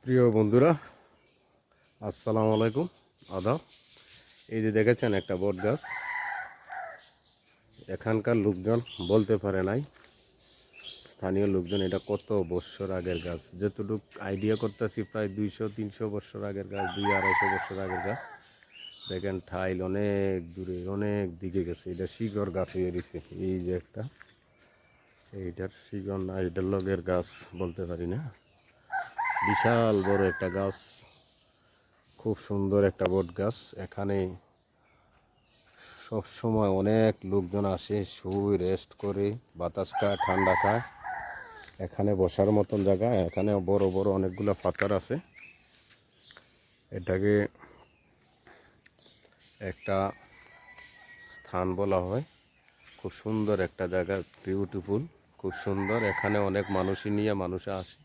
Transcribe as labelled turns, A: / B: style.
A: প্রিয় বন্ধুরা, আসসালামু আলাইকুম, আদাব। এই যে দেখেছেন একটা বট গাছ, এখানকার লোকজন বলতে পারে নাই, স্থানীয় লোকজন এটা কত বৎসর আগের গাছ। যতটুক আইডিয়া করতেছি প্রায় 200-300 বৎসর আগের গাছ, 200-250 বৎসর আগের গাছ। দেখেন ঠাইল অনেক দূরে, অনেক দিকে গেছে। এটা শিকড় গাছ হয়ে গেছে। এই যে একটা, এইটার শিকড় না, এটার লগের গাছ বলতে পারি না। বিশাল বড় একটা গাছ, খুব সুন্দর একটা বট গাছ। এখানে সব সময় অনেক লোকজন আসে, শুয়ে রেস্ট করে, বাতাস খায়, ঠান্ডা খায়। এখানে বসার মতন জায়গা, এখানে বড় বড় অনেকগুলো পাথর আছে। এটাকে একটা স্থান বলা হয়। খুব সুন্দর একটা জায়গা, বিউটিফুল, খুব সুন্দর। এখানে অনেক মানুষই নিয়ে মানুষ আসে,